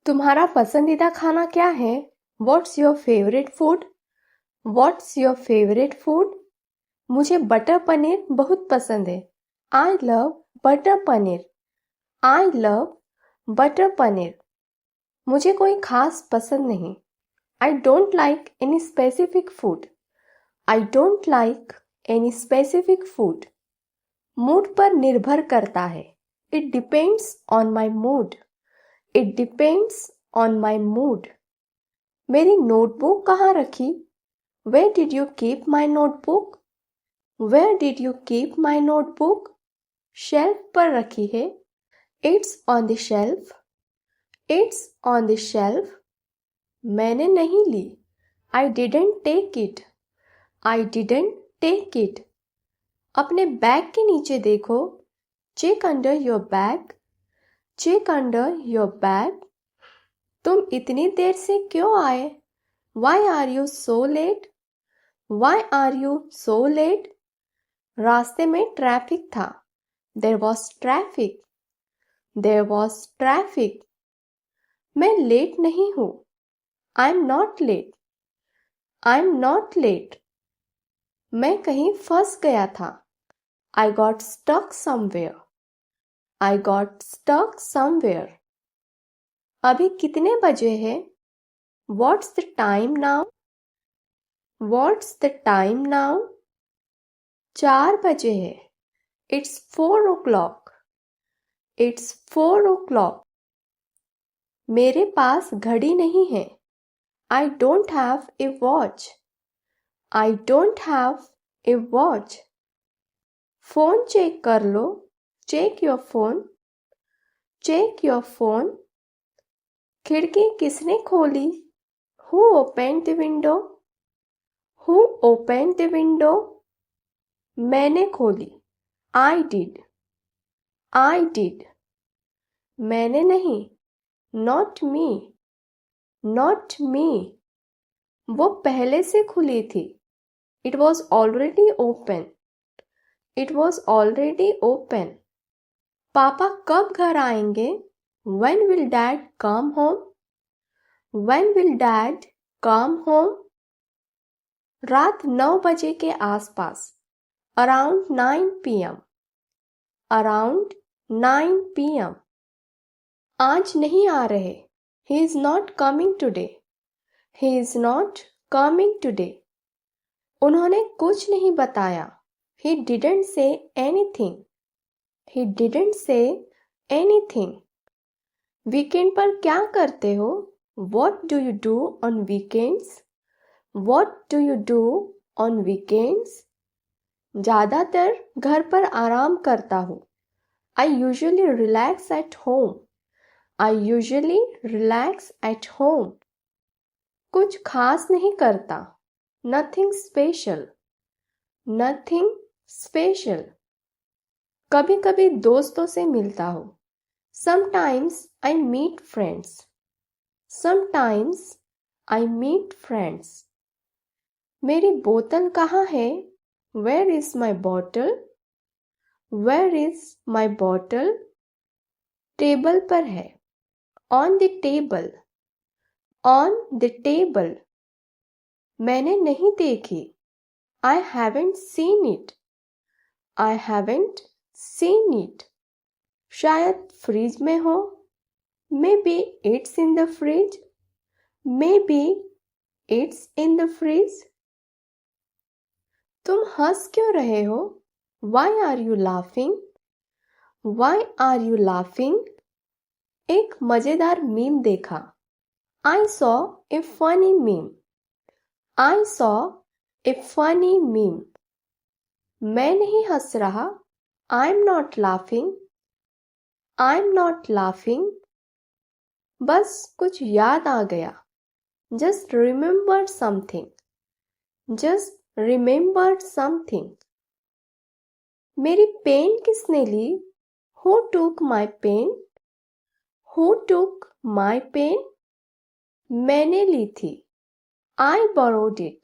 तुम्हारा पसंदीदा खाना क्या है? What's your favorite food? What's your favorite food? मुझे बटर पनीर बहुत पसंद है. I love butter paneer. I love butter paneer. मुझे कोई खास पसंद नहीं. I don't like any specific food. I don't like any specific food. Mood पर निर्भर करता है. It depends on my mood. It depends on my mood. मेरी नोटबुक कहाँ रखी? Where did you keep my notebook? Where did you keep my notebook? Shelf पर रखी है. It's on the shelf. It's on the shelf. मैंने नहीं ली. I didn't take it. I didn't take it. अपने bag के नीचे देखो. Check under your bag. Check under your bag. तुम इतनी देर से क्यों आए? Why are you so late? Why are you so late? रास्ते में ट्रैफिक था. There was traffic. There was traffic. मैं लेट नहीं हूँ. I'm not late. I'm not late. मैं कहीं फंस गया था. I got stuck somewhere. I got stuck somewhere. अभी कितने बजे हैं? What's the time now? What's the time now? 4 बजे है. It's 4 o'clock. It's 4 o'clock. मेरे पास घड़ी नहीं है. I don't have a watch. I don't have a watch. Phone check कर लो. Check your phone. Check your phone. खिड़की किसने खोली? Who opened the window? Who opened the window? मैंने खोली. I did. I did. मैंने नहीं. Not me. Not me. वो पहले से खुली थी. It was already open. It was already open. पापा कब घर आएंगे? When will dad come home? When will dad come home? रात 9 बजे के आसपास. Around 9 p.m. Around 9 p.m. आज नहीं आ रहे. He is not coming today. He is not coming today. उन्होंने कुछ नहीं बताया. He didn't say anything. He didn't say anything. Weekend पर क्या करते हो? What do you do on weekends? What do you do on weekends? ज़्यादातर घर पर आराम करता हूँ. I usually relax at home. I usually relax at home. कुछ खास नहीं करता. Nothing special. Nothing special. कभी कभी दोस्तों से मिलता हूँ. Sometimes I meet friends. Sometimes I meet friends. मेरी बोतल कहाँ है? Where is my bottle? Where is my bottle? Table पर है. On the table. On the table. मैंने नहीं देखी. I haven't seen it. I haven't seen it. शायद फ्रिज में हो. Maybe it's in the fridge. Maybe it's in the fridge. तुम हंस क्यों रहे हो? Why are you laughing? Why are you laughing? एक मजेदार मीम देखा. I saw a funny meme. I saw a funny meme. मैं नहीं हंस रहा. I'm not laughing. I'm not laughing. बस कुछ याद आ गया. Just remembered something. Just remembered something. मेरी पेन किसने ली? Who took my pen? Who took my pen? मैंने ली थी. I borrowed it.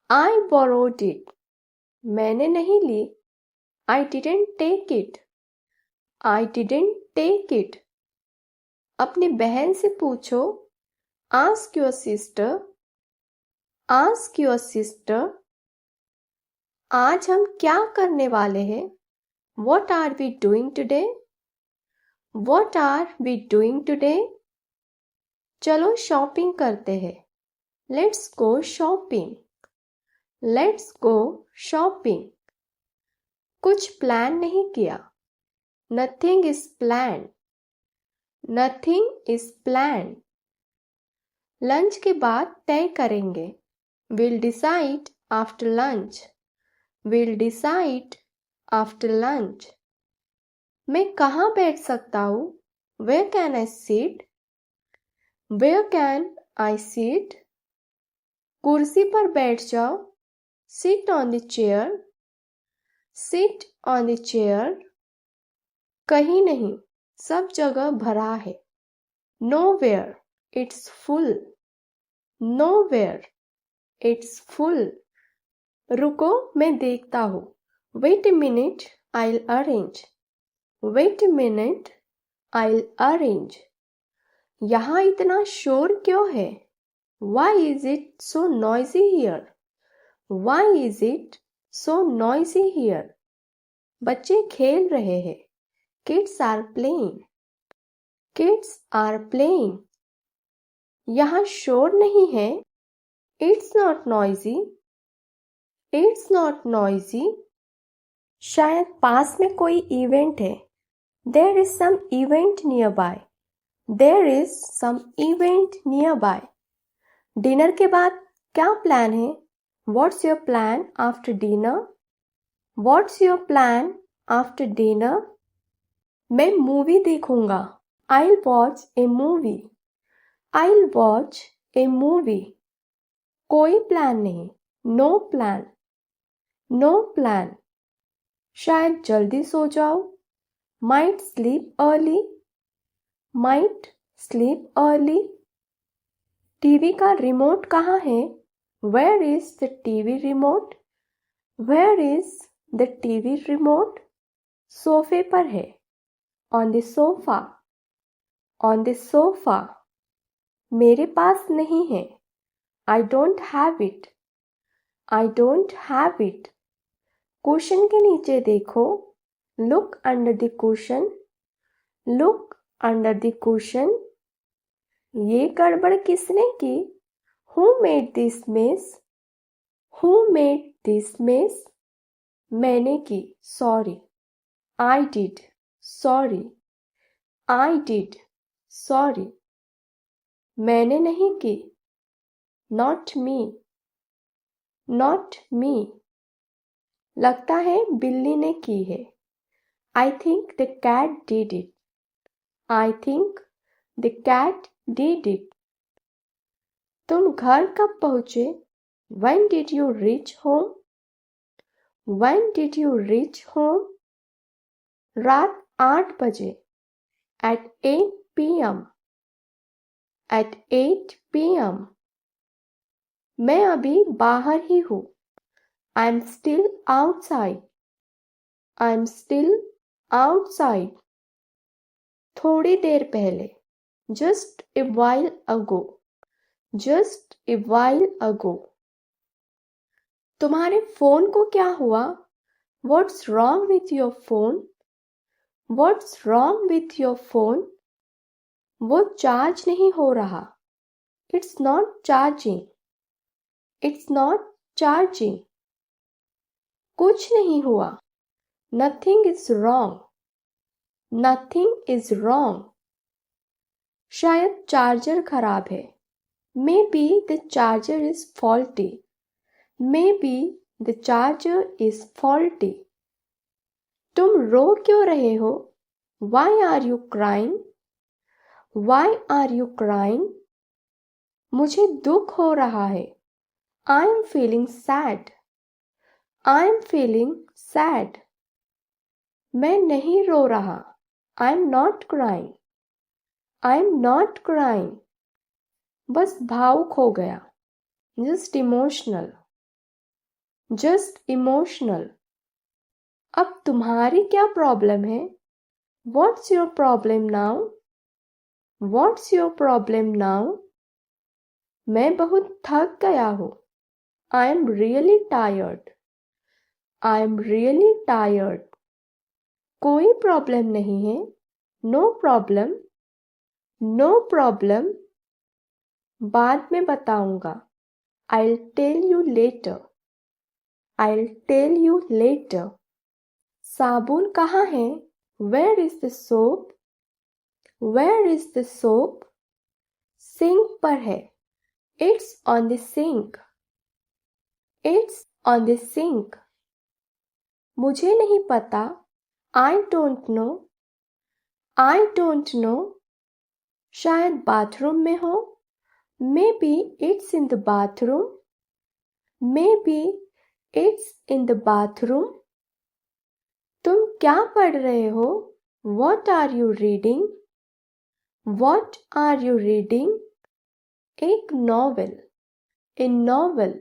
I borrowed it. मैंने नहीं ली. I didn't take it. I didn't take it. अपनी बहन से पूछो। Ask your sister. Ask your sister. आज हम क्या करने वाले हैं? What are we doing today? What are we doing today? चलो शॉपिंग करते हैं। Let's go shopping. Let's go shopping. कुछ प्लान नहीं किया। Nothing is planned. Nothing is planned. Lunch के बाद तय करेंगे। We'll decide after lunch. We'll decide after lunch. मैं कहाँ बैठ सकता हूँ? Where can I sit? Where can I sit? कुर्सी पर बैठ जाओ। Sit on the chair. Sit on the chair. कहीं नहीं, सब जगह भरा है। Nowhere, it's full. Nowhere, it's full. रुको, मैं देखता हूँ। Wait a minute, I'll arrange. Wait a minute, I'll arrange. यहाँ इतना शोर क्यों है? Why is it so noisy here? Why is it so noisy here? बच्चे खेल रहे हैं। Kids are playing. Kids are playing. यहाँ शोर नहीं है। It's not noisy. It's not noisy. शायद पास में कोई इवेंट है। There is some event nearby. There is some event nearby. Dinner के बाद क्या प्लान है? What's your plan after dinner? What's your plan after dinner? मैं मूवी देखूंगा। I'll watch a movie. I'll watch a movie. कोई plan नहीं। No plan. No plan. शायद जल्दी सो जाओ। Might sleep early. Might sleep early. TV का remote कहाँ है? Where is the TV remote? Where is the TV remote? सोफे पर है। On the sofa. On the sofa. मेरे पास नहीं है। I don't have it. I don't have it. Cushion के नीचे देखो। Look under the cushion. Look under the cushion. ये गड़बड़ किसने की? Who made this mess? Who made this mess? मैंने की। Sorry. I did. Sorry. I did. Sorry. मैंने नहीं की। Not me. Not me. लगता है बिल्ली ने की है। I think the cat did it. I think the cat did it. तुम घर कब पहुँचे? When did you reach home? When did you reach home? रात 8 बजे। At 8 p.m. At 8 p.m. मैं अभी बाहर ही हूँ। I'm still outside. I'm still outside. थोड़ी देर पहले। Just a while ago. Just a while ago. तुम्हारे फोन को क्या हुआ? What's wrong with your phone? What's wrong with your phone? वो चार्ज नहीं हो रहा। It's not charging. It's not charging. कुछ नहीं हुआ। Nothing is wrong. Nothing is wrong. शायद चार्जर खराब है। Maybe the charger is faulty. Maybe the charger is faulty. तुम रो क्यों रहे हो? Why are you crying? Why are you crying? मुझे दुख हो रहा है। I am feeling sad. I am feeling sad. मैं नहीं रो रहा। I am not crying. I am not crying. बस भावुक हो गया। Just emotional. Just emotional. अब तुम्हारी क्या प्रॉब्लम है? What's your problem now? What's your problem now? मैं बहुत थक गया हूँ. I am really tired. I am really tired. कोई प्रॉब्लम नहीं है. No problem. No problem. बाद में बताऊंगा. I'll tell you later. I'll tell you later. साबुन कहाँ है? Where is the soap? Where is the soap? Sink पर है. It's on the sink. It's on the sink. मुझे नहीं पता. I don't know. I don't know. शायद bathroom में हो. Maybe it's in the bathroom. Maybe it's in the bathroom. तुम क्या पढ़ रहे हो? What are you reading? What are you reading? एक novel. A novel.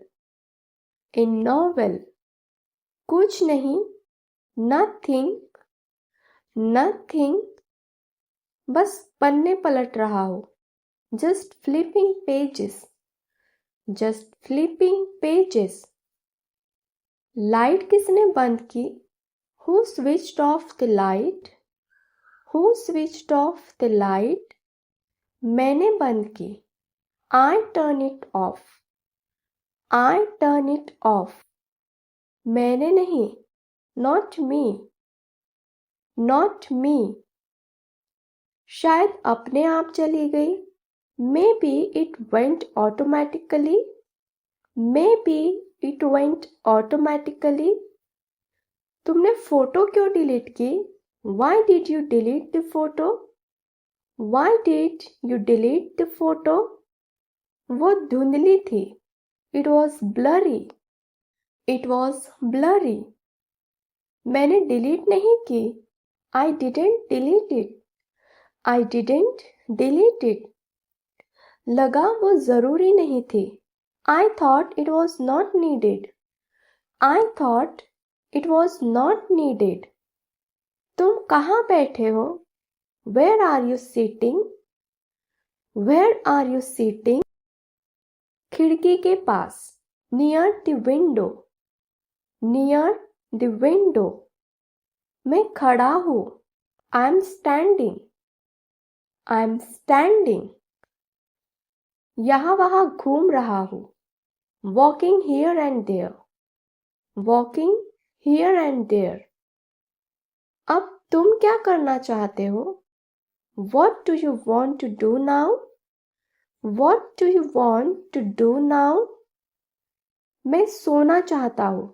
A novel. कुछ नहीं. Nothing. Nothing. बस पन्ने पलट रहा हो. Just flipping pages. Just flipping pages. Light किसने बंद की? Who switched off the light? Who switched off the light? मैंने बंद की. I turn it off. I turn it off. मैंने नहीं. Not me. Not me. शायद अपने आप चली गई. Maybe it went automatically. Maybe it went automatically. तुमने फोटो क्यों डिलीट की? Why did you delete the photo? Why did you delete the photo? वो धुंधली थी. It was blurry. It was blurry. मैंने डिलीट नहीं की. I didn't delete it. I didn't delete it. लगा वो जरूरी नहीं थी. I thought it was not needed. I thought it was not needed. तुम कहाँ बैठे हो? Where are you sitting? Where are you sitting? खिड़की के पास. Near the window. Near the window. मैं खड़ा हूँ. I'm standing. I'm standing. यहाँ वहाँ घूम रहा हूँ. Walking here and there. Walking here and there. अब तुम क्या करना चाहते हो? What do you want to do now? What do you want to do now? मैं सोना चाहता हूँ.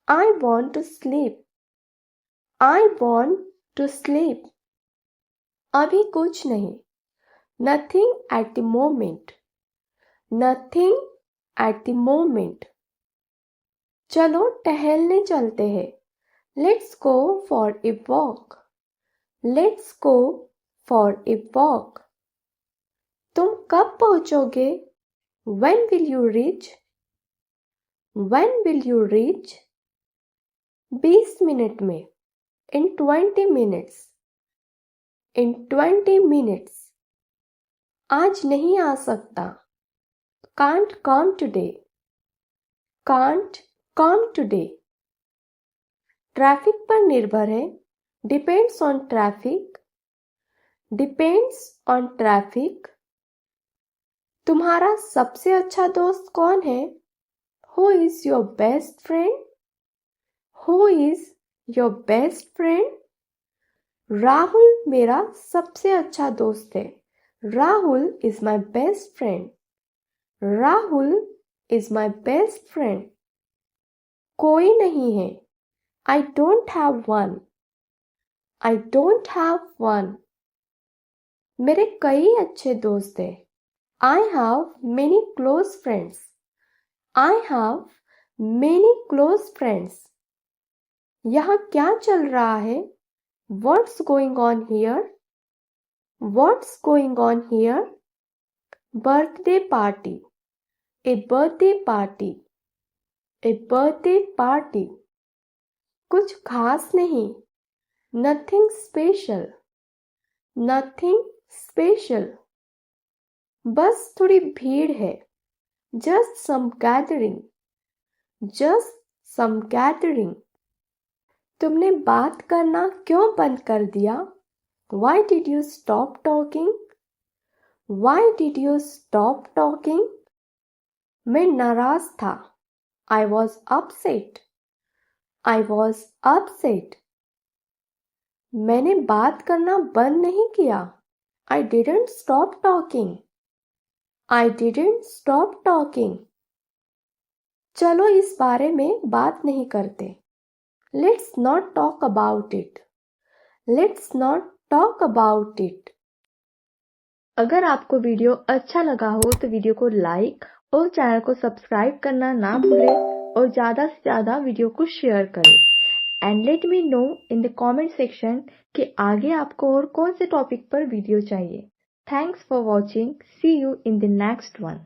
I want to sleep. I want to sleep. अभी कुछ नहीं. Nothing at the moment. Nothing at the moment. चलो टहलने चलते हैं. Let's go for a walk. Let's go for a walk. तुम कब पहुंचोगे? When will you reach? When will you reach? 20 minute में. In 20 minutes. In 20 minutes. आज नहीं आ सकता. Can't come today. Can't come today. Traffic पर निर्भर है. Depends on traffic. Depends on traffic. तुम्हारा सबसे अच्छा दोस्त कौन है? Who is your best friend? Who is your best friend? Rahul मेरा सबसे अच्छा दोस्त है. Rahul is my best friend. Rahul is my best friend. कोई नहीं है. I don't have one. I don't have one. मेरे कई अच्छे दोस्त हैं. I have many close friends. I have many close friends. यहाँ क्या चल रहा है? What's going on here? What's going on here? Birthday party. A birthday party. A birthday party. कुछ खास नहीं. Nothing special. Nothing स्पेशल, बस थोड़ी भीड़ है। Just some gathering, just some gathering. तुमने बात करना क्यों बंद कर दिया? Why did you stop talking? Why did you stop talking? मैं नाराज था। I was upset. I was upset. मैंने बात करना बंद नहीं किया। I didn't stop talking. I didn't stop talking. चलो इस बारे में बात नहीं करते। Let's not talk about it. Let's not talk about it. अगर आपको वीडियो अच्छा लगा हो तो वीडियो को लाइक और चैनल को सब्सक्राइब करना ना भूलें और ज़्यादा से ज़्यादा वीडियो को शेयर करें। And let me know in the comment section कि आगे आपको और कौन से टॉपिक पर वीडियो चाहिए। Thanks for watching. See you in the next one.